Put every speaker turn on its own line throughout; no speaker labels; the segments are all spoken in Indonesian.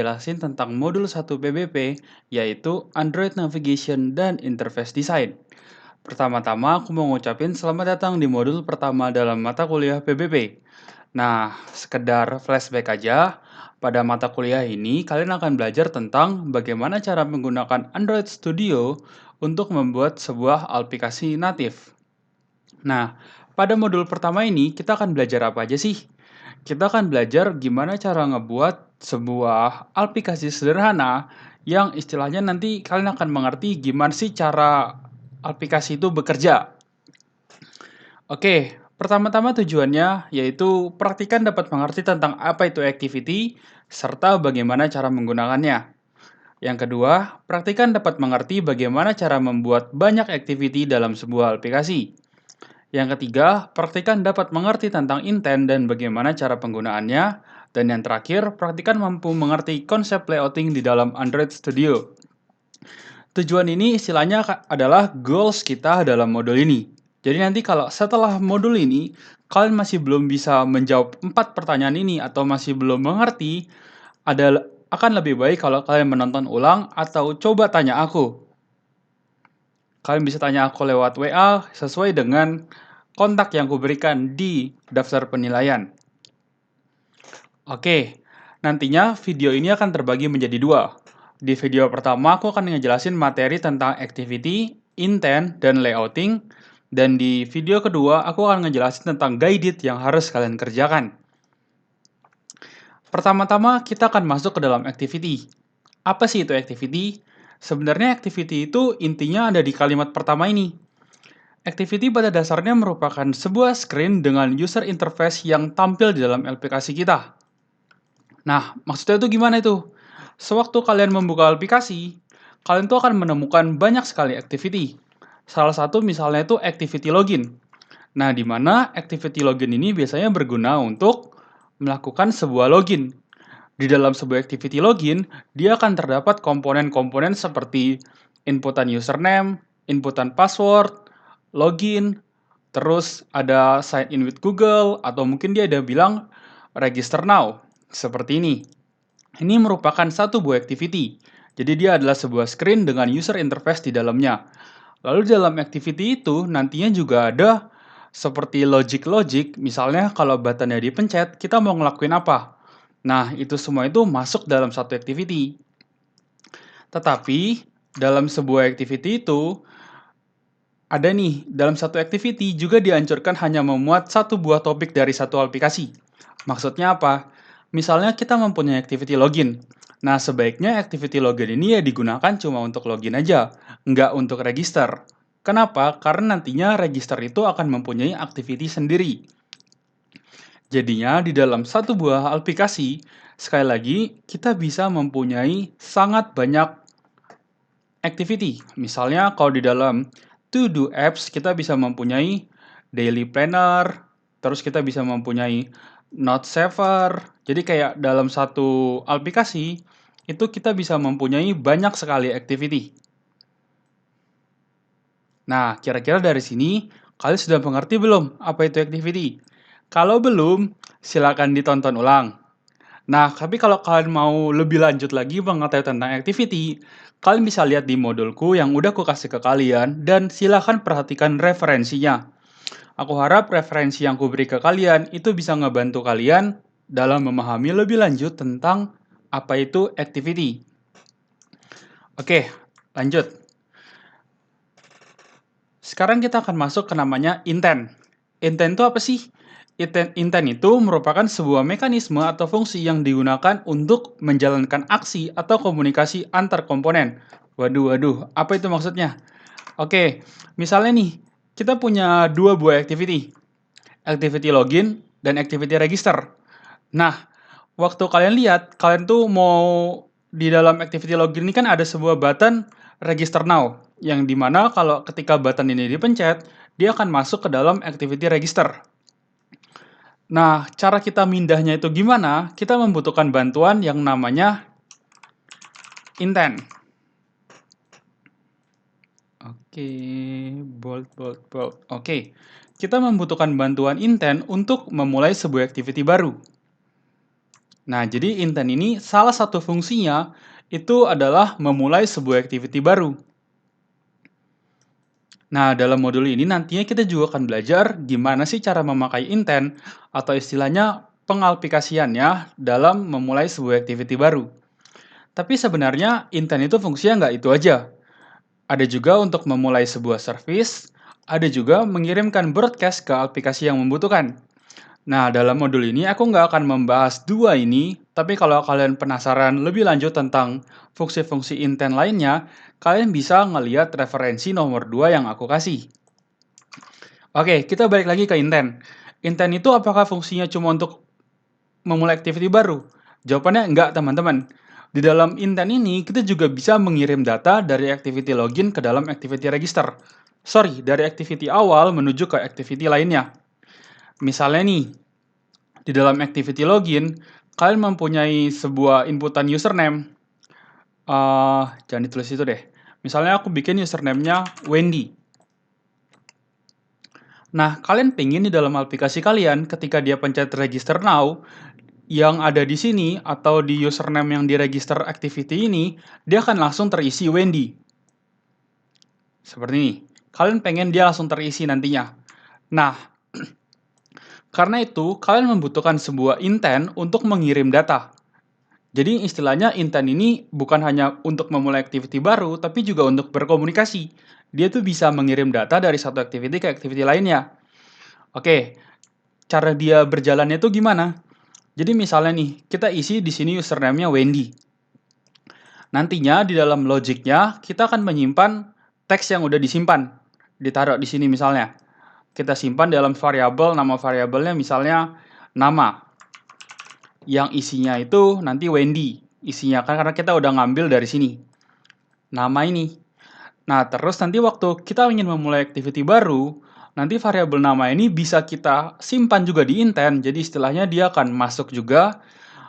Jelasin tentang modul 1 PBP, yaitu Android Navigation dan Interface Design. Pertama-tama, aku mau ngucapin selamat datang di modul pertama dalam mata kuliah PBP. Nah, sekedar flashback aja, pada mata kuliah ini kalian akan belajar tentang bagaimana cara menggunakan Android Studio untuk membuat sebuah aplikasi natif. Nah, pada modul pertama ini kita akan belajar apa aja sih? Kita akan belajar gimana cara ngebuat sebuah aplikasi sederhana yang istilahnya nanti kalian akan mengerti gimana sih cara aplikasi itu bekerja. Oke, pertama-tama tujuannya yaitu praktikan dapat mengerti tentang apa itu activity serta bagaimana cara menggunakannya. Yang kedua, praktikan dapat mengerti bagaimana cara membuat banyak activity dalam sebuah aplikasi. Yang ketiga, praktikan dapat mengerti tentang intent dan bagaimana cara penggunaannya. Dan yang terakhir, praktikan mampu mengerti konsep layouting di dalam Android Studio. Tujuan ini istilahnya adalah goals kita dalam modul ini. Jadi nanti kalau setelah modul ini, kalian masih belum bisa menjawab 4 pertanyaan ini atau masih belum mengerti, akan lebih baik kalau kalian menonton ulang atau coba tanya aku. Kalian bisa tanya aku lewat WA sesuai dengan kontak yang kuberikan di daftar penilaian. Oke, nantinya video ini akan terbagi menjadi dua. Di video pertama aku akan ngejelasin materi tentang activity, intent, dan layouting. Dan di video kedua aku akan ngejelasin tentang guided yang harus kalian kerjakan. Pertama-tama kita akan masuk ke dalam activity. Apa sih itu activity? Sebenarnya activity itu intinya ada di kalimat pertama ini. Activity pada dasarnya merupakan sebuah screen dengan user interface yang tampil di dalam aplikasi kita. Nah, maksudnya itu gimana itu? Sewaktu kalian membuka aplikasi, kalian tuh akan menemukan banyak sekali activity. Salah satu misalnya itu activity login. Nah, di mana activity login ini biasanya berguna untuk melakukan sebuah login. Di dalam sebuah activity login, dia akan terdapat komponen-komponen seperti inputan username, inputan password, login, terus ada sign in with Google, atau mungkin dia ada bilang register now, seperti ini. Ini merupakan satu buah activity. Jadi dia adalah sebuah screen dengan user interface di dalamnya. Lalu di dalam activity itu nantinya juga ada seperti logic-logic, misalnya kalau buttonnya dipencet, kita mau ngelakuin apa? Nah, itu semua itu masuk dalam satu activity. Tetapi, dalam sebuah activity itu, ada nih, dalam satu activity juga dianjurkan hanya memuat satu buah topik dari satu aplikasi. Maksudnya apa? Misalnya kita mempunyai activity login. Nah, sebaiknya activity login ini ya digunakan cuma untuk login aja, nggak untuk register. Kenapa? Karena nantinya register itu akan mempunyai activity sendiri. Jadinya di dalam satu buah aplikasi, sekali lagi kita bisa mempunyai sangat banyak activity. Misalnya kalau di dalam to-do apps kita bisa mempunyai daily planner, terus kita bisa mempunyai note saver. Jadi kayak dalam satu aplikasi itu kita bisa mempunyai banyak sekali activity. Nah, kira-kira dari sini kalian sudah mengerti belum apa itu activity? Kalau belum, silakan ditonton ulang. Nah, tapi kalau kalian mau lebih lanjut lagi mengetahui tentang activity, kalian bisa lihat di modulku yang udah aku kasih ke kalian dan silahkan perhatikan referensinya. Aku harap referensi yang aku beri ke kalian itu bisa ngebantu kalian dalam memahami lebih lanjut tentang apa itu activity. Oke, lanjut. Sekarang kita akan masuk ke namanya intent. Intent itu apa sih? Intent itu merupakan sebuah mekanisme atau fungsi yang digunakan untuk menjalankan aksi atau komunikasi antar komponen. Waduh, apa itu maksudnya? Oke, misalnya nih, kita punya dua buah activity. Activity login dan activity register. Nah, waktu kalian lihat, kalian tuh mau di dalam activity login ini kan ada sebuah button register now, yang dimana kalau ketika button ini dipencet, dia akan masuk ke dalam activity register. Nah, cara kita mindahnya itu gimana? Kita membutuhkan bantuan yang namanya intent. Oke, bold. Oke, kita membutuhkan bantuan intent untuk memulai sebuah activity baru. Nah, jadi intent ini salah satu fungsinya itu adalah memulai sebuah activity baru. Nah, dalam modul ini nantinya kita juga akan belajar gimana sih cara memakai intent atau istilahnya pengaplikasiannya dalam memulai sebuah activity baru. Tapi sebenarnya intent itu fungsinya nggak itu aja. Ada juga untuk memulai sebuah service, ada juga mengirimkan broadcast ke aplikasi yang membutuhkan. Nah, dalam modul ini aku nggak akan membahas dua ini, tapi kalau kalian penasaran lebih lanjut tentang fungsi-fungsi intent lainnya, kalian bisa ngeliat referensi nomor 2 yang aku kasih. Oke, kita balik lagi ke intent. Intent itu apakah fungsinya cuma untuk memulai activity baru? Jawabannya enggak, teman-teman. Di dalam intent ini, kita juga bisa mengirim data dari activity login ke dalam activity register. Sorry, dari activity awal menuju ke activity lainnya. Misalnya nih, di dalam activity login, kalian mempunyai sebuah inputan username. Jangan ditulis itu deh. Misalnya aku bikin username-nya Wendy. Nah, kalian pingin di dalam aplikasi kalian, ketika dia pencet register now, yang ada di sini, atau di username yang di register activity ini, dia akan langsung terisi Wendy. Seperti ini. Kalian pengen dia langsung terisi nantinya. Nah, karena itu, kalian membutuhkan sebuah intent untuk mengirim data. Jadi istilahnya intent ini bukan hanya untuk memulai activity baru, tapi juga untuk berkomunikasi. Dia tuh bisa mengirim data dari satu activity ke activity lainnya. Oke, cara dia berjalannya tuh gimana? Jadi misalnya nih, kita isi di sini username-nya Wendy. Nantinya di dalam logiknya, kita akan menyimpan teks yang udah disimpan. Ditaruh di sini misalnya. Kita simpan dalam variabel, nama variabelnya misalnya nama. Yang isinya itu nanti Wendy. Isinya kan karena kita udah ngambil dari sini. Nama ini. Nah, terus nanti waktu kita ingin memulai activity baru, nanti variabel nama ini bisa kita simpan juga di intent. Jadi istilahnya dia akan masuk juga,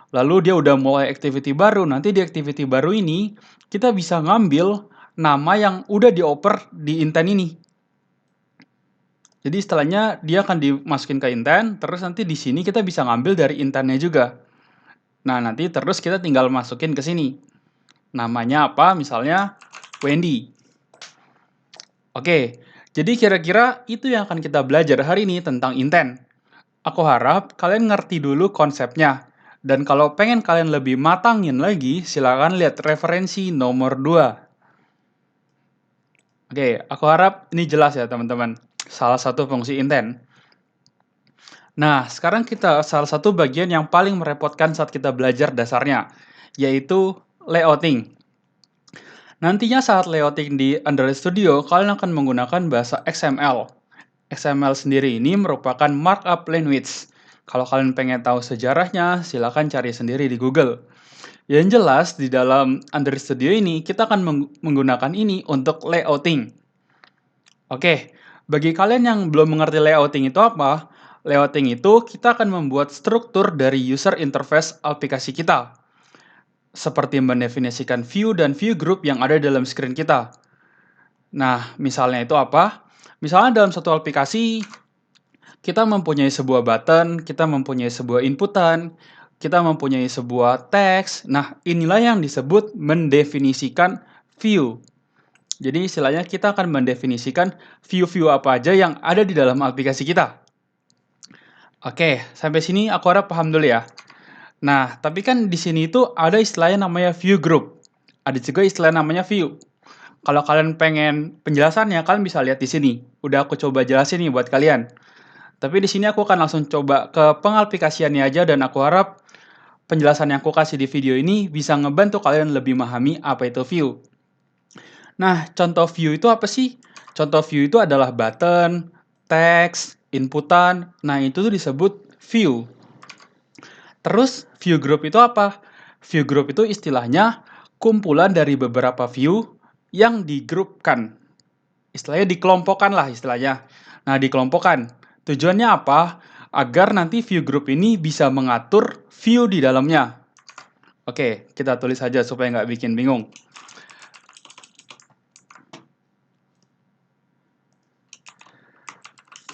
lalu dia udah mulai activity baru. Nanti di activity baru ini, kita bisa ngambil nama yang udah dioper di intent ini. Jadi istilahnya dia akan dimasukin ke intent, terus nanti di sini kita bisa ngambil dari intentnya juga. Nah, nanti terus kita tinggal masukin ke sini. Namanya apa? Misalnya Wendy. Oke, jadi kira-kira itu yang akan kita belajar hari ini tentang intent. Aku harap kalian ngerti dulu konsepnya. Dan kalau pengen kalian lebih matangin lagi, silakan lihat referensi nomor 2. Oke, aku harap ini jelas ya teman-teman. Salah satu fungsi intent. Nah, sekarang kita salah satu bagian yang paling merepotkan saat kita belajar dasarnya, yaitu layouting. Nantinya saat layouting di Android Studio, kalian akan menggunakan bahasa XML. XML sendiri ini merupakan markup language. Kalau kalian pengen tahu sejarahnya, silakan cari sendiri di Google. Yang jelas, di dalam Android Studio ini, kita akan menggunakan ini untuk layouting. Oke, bagi kalian yang belum mengerti layouting itu apa, layouting itu kita akan membuat struktur dari user interface aplikasi kita. Seperti mendefinisikan view dan view group yang ada dalam screen kita. Nah, misalnya itu apa? Misalnya dalam satu aplikasi, kita mempunyai sebuah button, kita mempunyai sebuah inputan, kita mempunyai sebuah teks. Nah, inilah yang disebut mendefinisikan view. Jadi istilahnya kita akan mendefinisikan view-view apa aja yang ada di dalam aplikasi kita. Oke, sampai sini aku harap paham dulu ya. Nah, tapi kan di sini itu ada istilahnya namanya view group. Ada juga istilah namanya view. Kalau kalian pengen penjelasannya, kalian bisa lihat di sini. Udah aku coba jelasin nih buat kalian. Tapi di sini aku akan langsung coba ke pengaplikasiannya aja dan aku harap penjelasan yang aku kasih di video ini bisa ngebantu kalian lebih memahami apa itu view. Nah, contoh view itu apa sih? Contoh view itu adalah button, teks, inputan. Nah, itu tuh disebut view. Terus view group itu apa? View group itu istilahnya kumpulan dari beberapa view yang digrupkan. Istilahnya dikelompokkan lah istilahnya. Nah, dikelompokkan. Tujuannya apa? Agar nanti view group ini bisa mengatur view di dalamnya. Oke, kita tulis saja supaya nggak bikin bingung.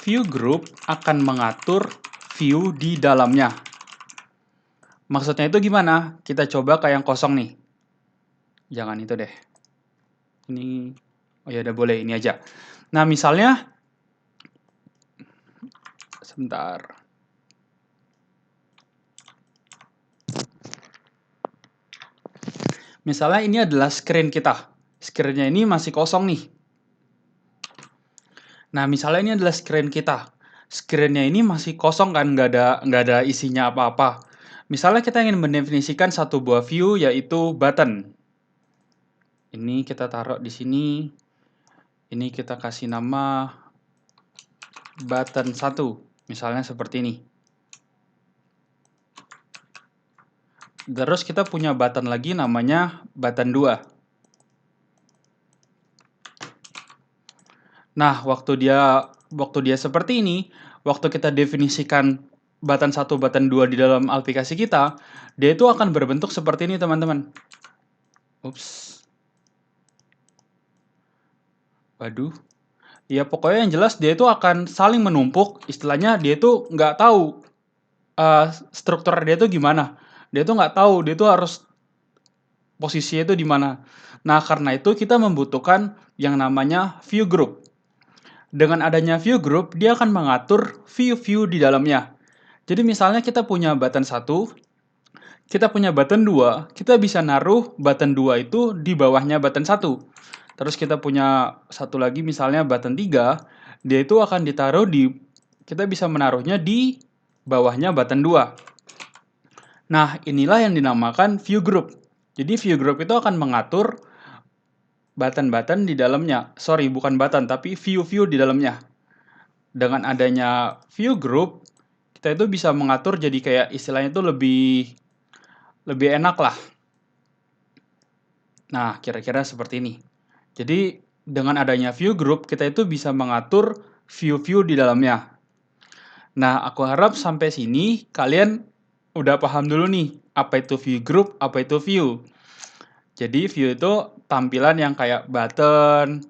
View group akan mengatur view di dalamnya. Maksudnya itu gimana? Kita coba ke yang kosong nih. Jangan itu deh. Ini, oh ya udah boleh, ini aja. Nah, misalnya, sebentar. Misalnya ini adalah screen kita. Screen-nya ini masih kosong nih. Nah, misalnya ini adalah screen kita. Screen-nya ini masih kosong kan, nggak ada isinya apa-apa. Misalnya kita ingin mendefinisikan satu buah view, yaitu button. Ini kita taruh di sini. Ini kita kasih nama button 1. Misalnya seperti ini. Terus kita punya button lagi namanya button 2. Nah, waktu dia seperti ini, waktu kita definisikan button 1, button 2 di dalam aplikasi kita, dia itu akan berbentuk seperti ini, teman-teman. Ups. Waduh. Ya, pokoknya yang jelas dia itu akan saling menumpuk, istilahnya dia itu nggak tahu struktur dia itu gimana. Dia itu nggak tahu, dia itu harus posisinya itu di mana. Nah, karena itu kita membutuhkan yang namanya view group. Dengan adanya view group, dia akan mengatur view-view di dalamnya. Jadi misalnya kita punya button 1, kita punya button 2, kita bisa naruh button 2 itu di bawahnya button 1. Terus kita punya satu lagi misalnya button 3, dia itu akan ditaruh kita bisa menaruhnya di bawahnya button 2. Nah, inilah yang dinamakan view group. Jadi view group itu akan mengatur button-button di dalamnya. Sorry, bukan button, tapi view-view di dalamnya. Dengan adanya view group, kita itu bisa mengatur jadi kayak istilahnya itu lebih enak lah. Nah, kira-kira seperti ini. Jadi, dengan adanya view group, kita itu bisa mengatur view-view di dalamnya. Nah, aku harap sampai sini kalian udah paham dulu nih, apa itu view group, apa itu view. Jadi, view itu tampilan yang kayak button,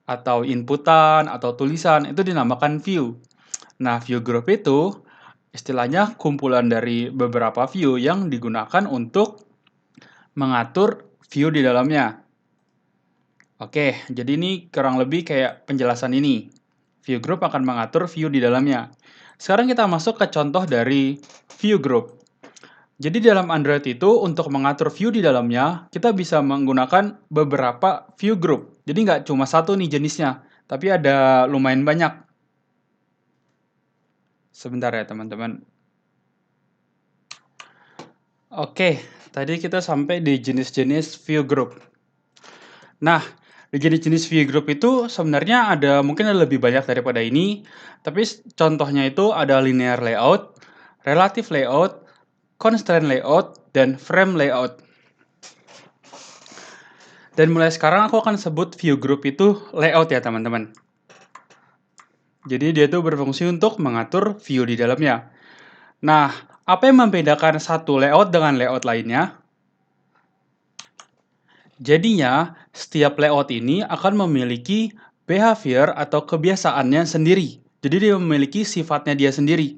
atau inputan, atau tulisan, itu dinamakan view. Nah, view group itu istilahnya kumpulan dari beberapa view yang digunakan untuk mengatur view di dalamnya. Oke, jadi ini kurang lebih kayak penjelasan ini. View group akan mengatur view di dalamnya. Sekarang kita masuk ke contoh dari view group. Jadi dalam Android itu untuk mengatur view di dalamnya, kita bisa menggunakan beberapa view group. Jadi nggak cuma satu nih jenisnya, tapi ada lumayan banyak. Sebentar ya teman-teman. Oke, tadi kita sampai di jenis-jenis view group. Nah, di jenis-jenis view group itu sebenarnya mungkin ada lebih banyak daripada ini, tapi contohnya itu ada linear layout, relative layout, constraint layout, dan frame layout. Dan mulai sekarang aku akan sebut view group itu layout ya teman-teman. Jadi dia itu berfungsi untuk mengatur view di dalamnya. Nah, apa yang membedakan satu layout dengan layout lainnya? Jadinya, setiap layout ini akan memiliki behavior atau kebiasaannya sendiri. Jadi dia memiliki sifatnya dia sendiri.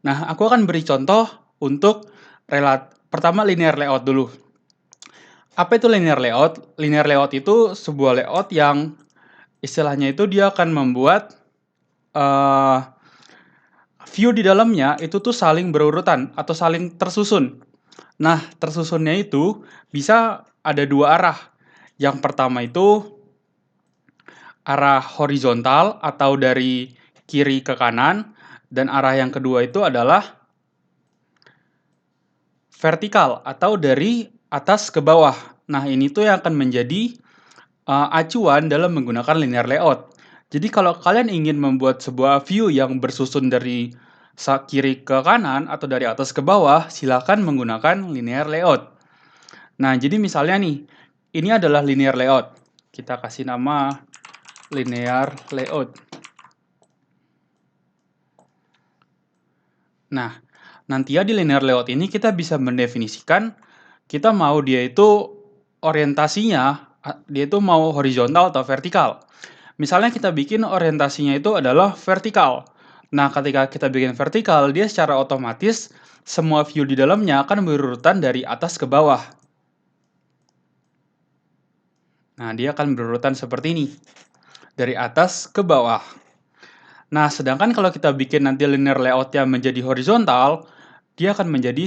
Nah, aku akan beri contoh untuk pertama linear layout dulu. Apa itu linear layout? Linear layout itu sebuah layout yang istilahnya itu dia akan membuat view di dalamnya itu tuh saling berurutan atau saling tersusun. Nah, tersusunnya itu bisa ada dua arah. Yang pertama itu arah horizontal atau dari kiri ke kanan, dan arah yang kedua itu adalah vertikal atau dari atas ke bawah. Nah, ini tuh yang akan menjadi acuan dalam menggunakan linear layout. Jadi kalau kalian ingin membuat sebuah view yang bersusun dari kiri ke kanan atau dari atas ke bawah, silakan menggunakan linear layout. Nah, jadi misalnya nih, ini adalah linear layout. Kita kasih nama linear layout. Nah, nanti ya di linear layout ini kita bisa mendefinisikan kita mau dia itu orientasinya, dia itu mau horizontal atau vertikal. Misalnya kita bikin orientasinya itu adalah vertikal. Nah, ketika kita bikin vertikal, dia secara otomatis semua view di dalamnya akan berurutan dari atas ke bawah. Nah, dia akan berurutan seperti ini, dari atas ke bawah. Nah, sedangkan kalau kita bikin nanti linear layout-nya menjadi horizontal, dia akan menjadi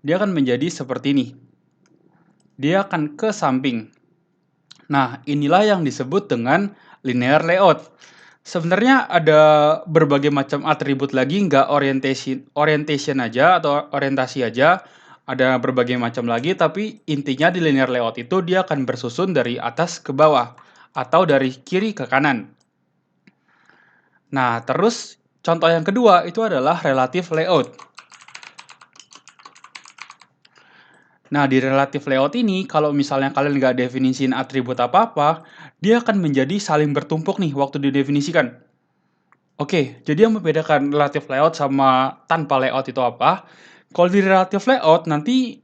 dia akan menjadi seperti ini. Dia akan ke samping. Nah, inilah yang disebut dengan linear layout. Sebenarnya ada berbagai macam atribut lagi, nggak orientation aja atau orientasi aja. Ada berbagai macam lagi, tapi intinya di linear layout itu dia akan bersusun dari atas ke bawah atau dari kiri ke kanan. Nah, terus contoh yang kedua itu adalah relative layout. Nah, di relative layout ini, kalau misalnya kalian nggak definisiin atribut apa-apa, dia akan menjadi saling bertumpuk nih waktu didefinisikan. Oke, jadi yang membedakan relative layout sama tanpa layout itu apa? Kalau di relative layout, nanti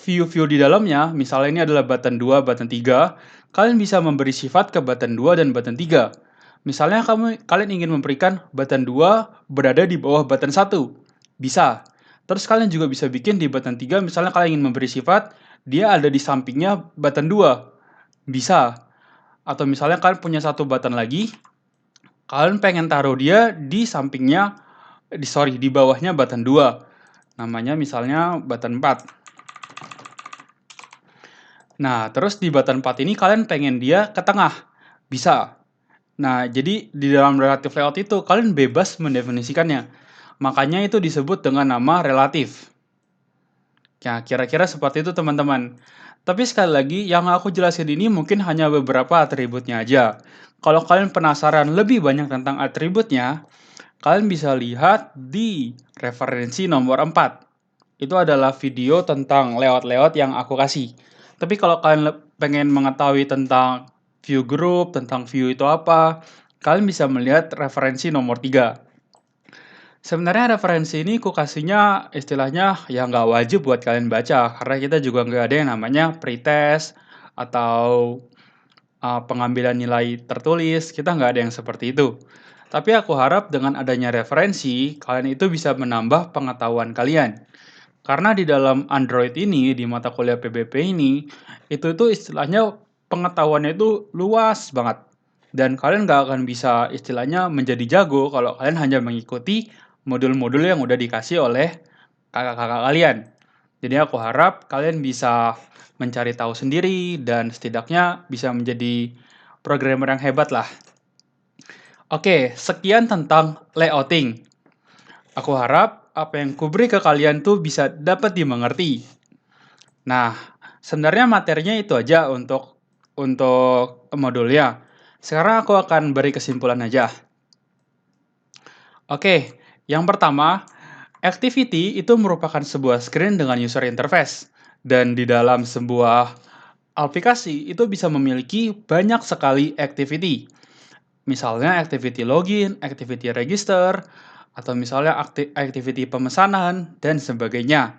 view-view di dalamnya, misalnya ini adalah button 2, button 3, kalian bisa memberi sifat ke button 2 dan button 3. Misalnya kalian ingin memberikan button 2 berada di bawah button 1. Bisa. Terus kalian juga bisa bikin di button 3, misalnya kalian ingin memberi sifat, dia ada di sampingnya button 2. Bisa. Atau misalnya kalian punya satu button lagi, kalian pengen taruh dia di sampingnya, di bawahnya button 2. Namanya misalnya button 4. Nah, terus di button 4 ini kalian pengen dia ke tengah. Bisa. Nah, jadi di dalam relative layout itu kalian bebas mendefinisikannya. Makanya itu disebut dengan nama relatif. Ya, kira-kira seperti itu teman-teman. Tapi sekali lagi, yang aku jelasin ini mungkin hanya beberapa atributnya aja. Kalau kalian penasaran lebih banyak tentang atributnya, kalian bisa lihat di referensi nomor 4. Itu adalah video tentang layout-layout yang aku kasih. Tapi kalau kalian pengen mengetahui tentang view group, tentang view itu apa, kalian bisa melihat referensi nomor 3. Sebenarnya referensi ini ku kasihnya istilahnya ya nggak wajib buat kalian baca, karena kita juga nggak ada yang namanya pretest atau pengambilan nilai tertulis, kita nggak ada yang seperti itu. Tapi aku harap dengan adanya referensi, kalian itu bisa menambah pengetahuan kalian. Karena di dalam Android ini, di mata kuliah PBP ini, itu istilahnya pengetahuannya itu luas banget. Dan kalian nggak akan bisa istilahnya menjadi jago kalau kalian hanya mengikuti modul-modul yang udah dikasih oleh kakak-kakak kalian. Jadi aku harap kalian bisa mencari tahu sendiri dan setidaknya bisa menjadi programmer yang hebat lah. Oke, sekian tentang layouting. Aku harap apa yang kuberi ke kalian tuh bisa dapat dimengerti. Nah, sebenarnya materinya itu aja untuk modulnya. Sekarang aku akan beri kesimpulan aja. Oke, yang pertama, activity itu merupakan sebuah screen dengan user interface. Dan di dalam sebuah aplikasi itu bisa memiliki banyak sekali activity. Misalnya activity login, activity register, atau misalnya activity pemesanan, dan sebagainya.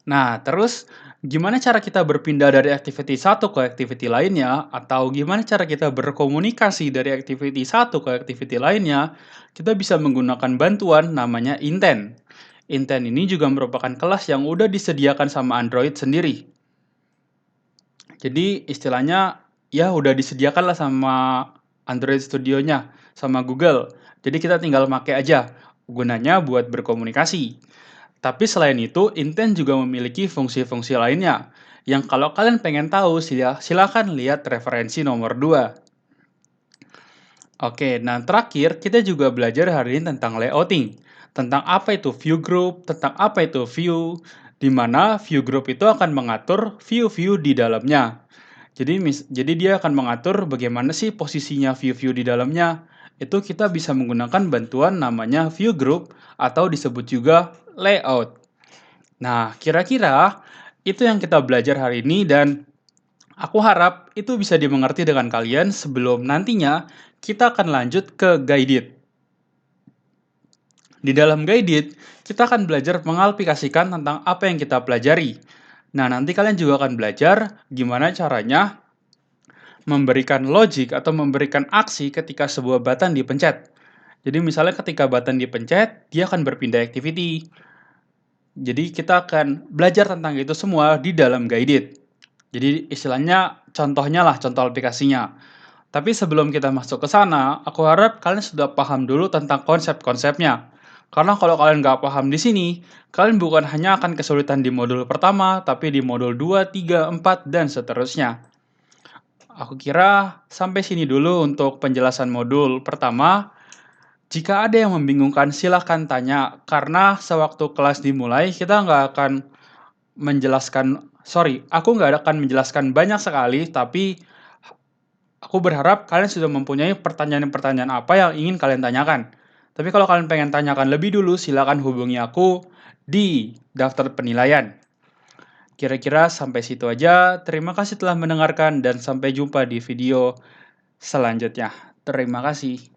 Nah, terus gimana cara kita berpindah dari activity satu ke activity lainnya, atau gimana cara kita berkomunikasi dari activity satu ke activity lainnya, kita bisa menggunakan bantuan namanya intent. Intent ini juga merupakan kelas yang udah disediakan sama Android sendiri. Jadi istilahnya ya udah disediakan lah sama Android Studio-nya, sama Google. Jadi kita tinggal pakai aja, gunanya buat berkomunikasi. Tapi selain itu, Intent juga memiliki fungsi-fungsi lainnya, yang kalau kalian pengen tahu, silakan lihat referensi nomor 2. Oke, nah terakhir kita juga belajar hari ini tentang layouting. Tentang apa itu view group, tentang apa itu view, di mana view group itu akan mengatur view-view di dalamnya. Jadi dia akan mengatur bagaimana sih posisinya view-view di dalamnya. Itu kita bisa menggunakan bantuan namanya view group atau disebut juga layout. Nah, kira-kira itu yang kita belajar hari ini dan aku harap itu bisa dimengerti dengan kalian sebelum nantinya kita akan lanjut ke guided. Di dalam guided, kita akan belajar mengaplikasikan tentang apa yang kita pelajari. Nah, nanti kalian juga akan belajar gimana caranya memberikan logic atau memberikan aksi ketika sebuah button dipencet. Jadi misalnya ketika button dipencet, dia akan berpindah activity. Jadi kita akan belajar tentang itu semua di dalam guided. Jadi istilahnya contohnya lah, contoh aplikasinya. Tapi sebelum kita masuk ke sana, aku harap kalian sudah paham dulu tentang konsep-konsepnya. Karena kalau kalian nggak paham di sini, kalian bukan hanya akan kesulitan di modul pertama, tapi di modul 2, 3, 4, dan seterusnya. Aku kira sampai sini dulu untuk penjelasan modul pertama. Jika ada yang membingungkan, silahkan tanya. Karena sewaktu kelas dimulai, kita nggak akan aku nggak akan menjelaskan banyak sekali, tapi aku berharap kalian sudah mempunyai pertanyaan-pertanyaan apa yang ingin kalian tanyakan. Tapi kalau kalian pengen tanyakan lebih dulu, silakan hubungi aku di daftar penilaian. Kira-kira sampai situ aja. Terima kasih telah mendengarkan dan sampai jumpa di video selanjutnya. Terima kasih.